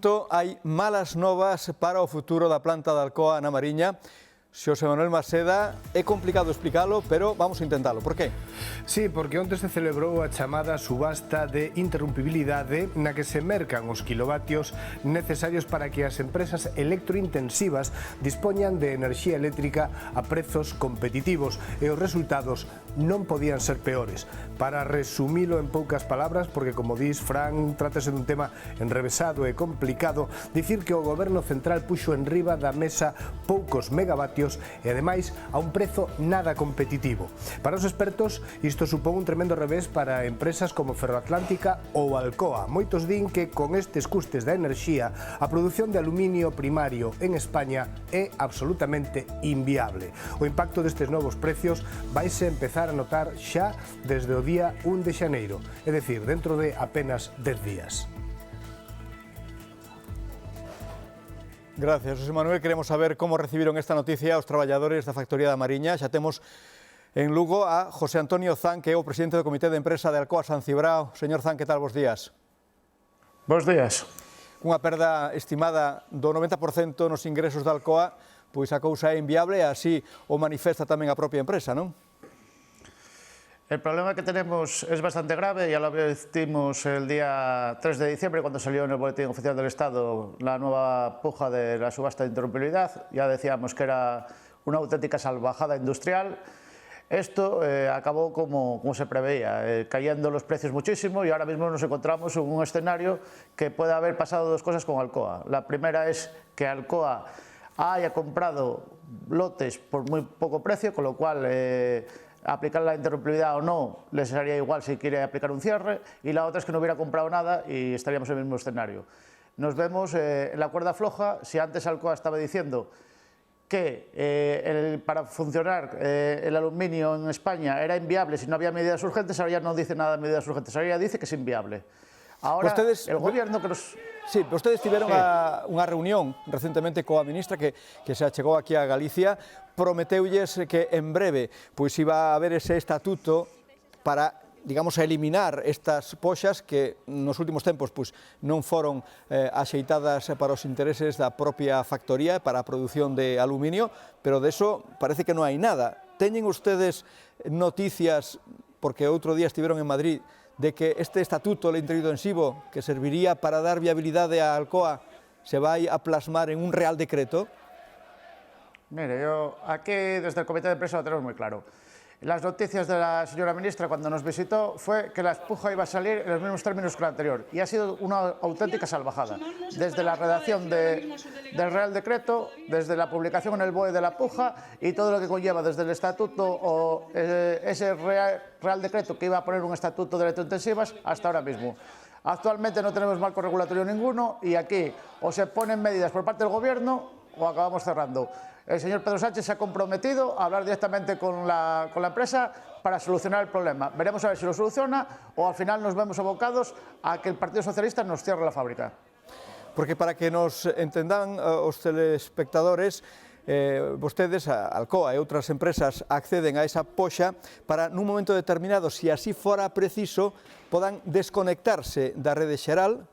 Hai malas novas para o futuro da planta de Alcoa na Mariña. Xosé Manuel Maseda, é complicado explicalo, pero vamos a intentalo. Por qué? Sí, porque onte se celebrou a chamada subasta de interrumpibilidade na que se mercan os kilovatios necesarios para que as empresas electrointensivas dispoñan de enerxía eléctrica a prezos competitivos e os resultados non podían ser peores. Para resumilo en poucas palabras, porque como dis Fran, trátase dun tema enrevesado e complicado, dicir que o goberno central puxo en riba da mesa poucos megavatios e ademais a un prezo nada competitivo. Para os expertos isto supón un tremendo revés para empresas como Ferroatlántica ou Alcoa. Moitos din que con estes custes da enerxía a produción de aluminio primario en España é absolutamente inviable. O impacto destes novos precios vaise empezar a notar xa desde o día 1 de xaneiro, é dicir, dentro de apenas 10 días. Gracias, José Manuel. Queremos saber como recibiron esta noticia os traballadores da Factoría da Mariña. Xa temos en Lugo a José Antonio Zan, que é o presidente do Comité de Empresa de Alcoa San Cibrao. Señor Zan, que tal? Bos días. Bos días. Cunha perda estimada do 90% nos ingresos da Alcoa, pois a cousa é inviable e así o manifesta tamén a propia empresa, non? El problema que tenemos es bastante grave, ya lo advertimos el día 3 de diciembre cuando salió en el Boletín Oficial del Estado la nueva puja de la subasta de interrumpibilidad. Ya decíamos que era una auténtica salvajada industrial. Esto acabó como se preveía, cayendo los precios muchísimo, y ahora mismo nos encontramos en un escenario que puede haber pasado dos cosas con Alcoa. La primera es que Alcoa haya comprado lotes por muy poco precio, con lo cual aplicar la interrumpibilidad o no les sería igual si quiere aplicar un cierre, y la otra es que no hubiera comprado nada y estaríamos en el mismo escenario. Nos vemos en la cuerda floja. Si antes Alcoa estaba diciendo que para funcionar el aluminio en España era inviable si no había medidas urgentes, ahora ya no dice nada de medidas urgentes, ahora ya dice que es inviable. Ahora, el gobierno que nos... Sí, vostedes tiveron unha reunión recentemente coa ministra que se achegou aquí a Galicia, prometeulles que en breve pois iba a haber ese estatuto para, digamos, eliminar estas poxas que nos últimos tempos pois non foron axeitadas para os intereses da propia factoría para a produción de aluminio, pero de eso parece que non hai nada. Teñen ustedes noticias, porque outro día estiveron en Madrid, de que este estatuto electrointensivo que serviría para dar viabilidade a Alcoa se vai a plasmar en un real decreto? Mire, yo aquí desde el Comité de Empresa lo tenemos muy claro. Las noticias de la señora ministra cuando nos visitó fue que la puja iba a salir en los mismos términos que la anterior, y ha sido una auténtica salvajada. Desde la redacción del Real Decreto, desde la publicación en el BOE de la puja y todo lo que conlleva desde el estatuto o ese Real Decreto que iba a poner un estatuto de electrointensivas hasta ahora mismo. Actualmente no tenemos marco regulatorio ninguno y aquí o se ponen medidas por parte del gobierno o acabamos cerrando. El señor Pedro Sánchez se ha comprometido a hablar directamente con la empresa para solucionar el problema. Veremos a ver si lo soluciona o al final nos vemos abocados a que el Partido Socialista nos cierre la fábrica. Porque para que nos entendan os telespectadores, vostedes, Alcoa e outras empresas acceden a esa poxa para nun momento determinado, se así fora preciso, podan desconectarse da rede xeral,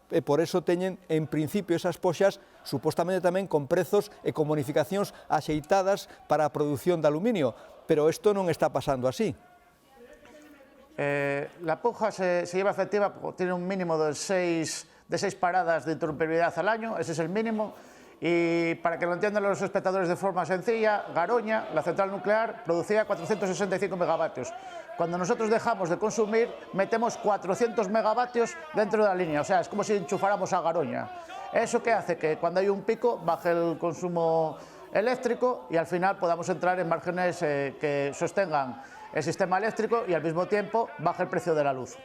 e por eso teñen en principio esas poxas supostamente tamén con prezos e con bonificacións axeitadas para a produción de aluminio, pero isto non está pasando así. La puja se lleva efectiva, tiene un mínimo de 6 paradas de interrumpibilidad al año, ese es el mínimo, y para que lo entiendan los espectadores de forma sencilla, Garoña, la central nuclear, producía 465 megavatios. Cuando nosotros dejamos de consumir, metemos 400 megavatios dentro de la línea, o sea, es como si enchufáramos a Garoña. ¿Eso qué hace? Que cuando hay un pico baje el consumo eléctrico y al final podamos entrar en márgenes que sostengan el sistema eléctrico y al mismo tiempo baje el precio de la luz.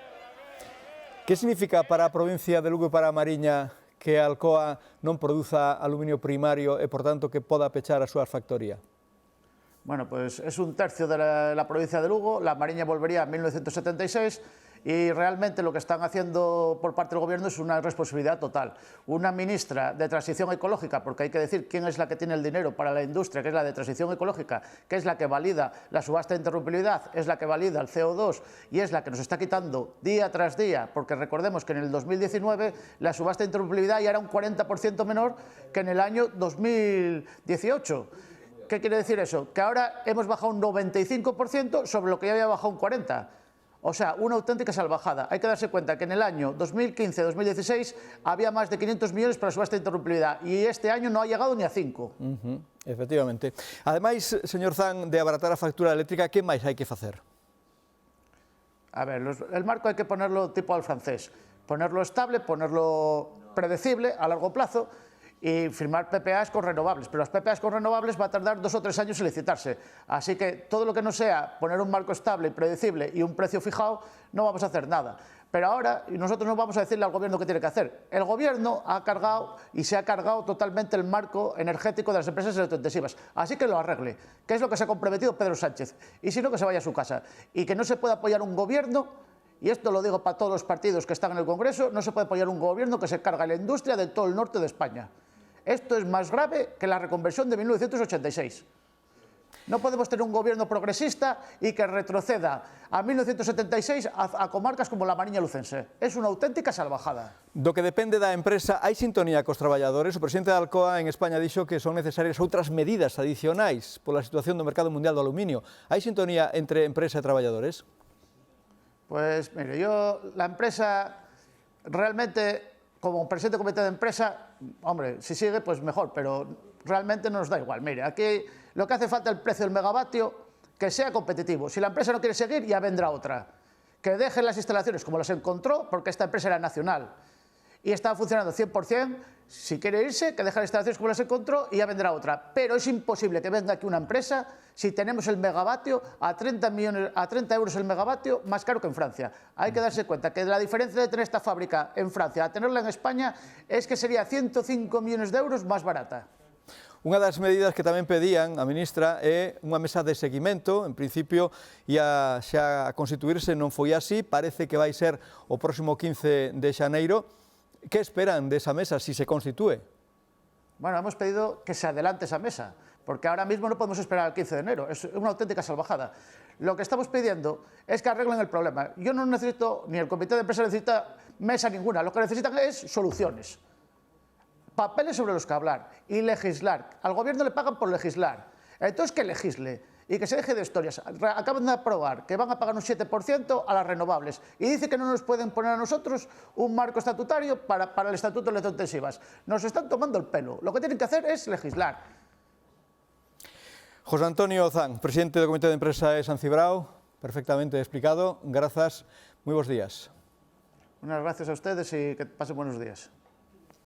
¿Qué significa para a provincia de Lugo e para a Mariña que Alcoa non produza aluminio primario e, por tanto, que poda pechar a súa factoría? Bueno, pues es un tercio de la provincia de Lugo, la Mariña volvería en 1976 y realmente lo que están haciendo por parte del gobierno es una responsabilidad total. Una ministra de transición ecológica, porque hay que decir quién es la que tiene el dinero para la industria, que es la de transición ecológica, que es la que valida la subasta de interrumpibilidad, es la que valida el CO2 y es la que nos está quitando día tras día, porque recordemos que en el 2019 la subasta de interrumpibilidad ya era un 40% menor que en el año 2018. ¿Qué quiere decir eso? Que ahora hemos bajado un 95% sobre lo que ya había bajado un 40%. O sea, una auténtica salvajada. Hay que darse cuenta que en el año 2015-2016 había más de 500 millones para subasta de interrumpibilidad y este año no ha llegado ni a 5. Efectivamente. Ademais, señor Zan, de abaratar a factura eléctrica, que máis hai que facer? A ver, el marco hay que ponerlo tipo al francés. Ponerlo estable, ponerlo predecible a largo plazo y firmar PPAs con renovables. Pero las PPAs con renovables va a tardar 2 o 3 años en licitarse. Así que todo lo que no sea poner un marco estable y predecible y un precio fijado, no vamos a hacer nada. Pero ahora, y nosotros no vamos a decirle al gobierno qué tiene que hacer. El gobierno ha cargado y se ha cargado totalmente el marco energético de las empresas electrointensivas. Así que lo arregle, que es lo que se ha comprometido Pedro Sánchez. Y si no, que se vaya a su casa. Y que no se puede apoyar un gobierno, y esto lo digo para todos los partidos que están en el Congreso, no se puede apoyar un gobierno que se carga la industria de todo el norte de España. Esto es más grave que la reconversión de 1986. No podemos tener un gobierno progresista y que retroceda a 1976 a comarcas como la Mariña Lucense. Es una auténtica salvajada. Do que depende da empresa, hai sintonía cos traballadores. O presidente da Alcoa en España dixo que son necesarias outras medidas adicionais pola situación do mercado mundial do aluminio. Hai sintonía entre empresa e traballadores? Pues mire, la empresa realmente, como presidente del comité de empresa, hombre, si sigue, pues mejor, pero realmente no nos da igual. Mire, aquí lo que hace falta es el precio del megavatio, que sea competitivo. Si la empresa no quiere seguir, ya vendrá otra. Que deje las instalaciones como las encontró, porque esta empresa era nacional y estaba funcionando 100%. Si quiere irse, que deje las instalaciones como las encontró y ya vendrá otra. Pero es imposible que venga aquí una empresa si tenemos el megavatio a 30 euros el megavatio más caro que en Francia. Hay que darse cuenta que la diferencia de tener esta fábrica en Francia a tenerla en España es que sería 105 millones de euros más barata. Unha das medidas que tamén pedían a ministra é unha mesa de seguimento. En principio ia xa a constituirse, non foi así, parece que vai ser o próximo 15 de xaneiro. Que esperan desa mesa si se constitúe? Bueno, hemos pedido que se adelante esa mesa, porque ahora mismo no podemos esperar al 15 de enero, es una auténtica salvajada. Lo que estamos pidiendo es que arreglen el problema. Yo no necesito, ni el comité de empresa necesita mesa ninguna, lo que necesitan es soluciones. Papeles sobre los que hablar y legislar. Al gobierno le pagan por legislar. Entonces que legisle y que se deje de historias. Acaban de aprobar que van a pagar un 7% a las renovables y dice que no nos pueden poner a nosotros un marco estatutario para el estatuto de electrointensivas. Nos están tomando el pelo. Lo que tienen que hacer es legislar. José Antonio Zan, presidente do Comité de Empresa de San Cibrao, perfectamente explicado. Grazas, moi bons días. Unas gracias a ustedes y que pasen buenos días.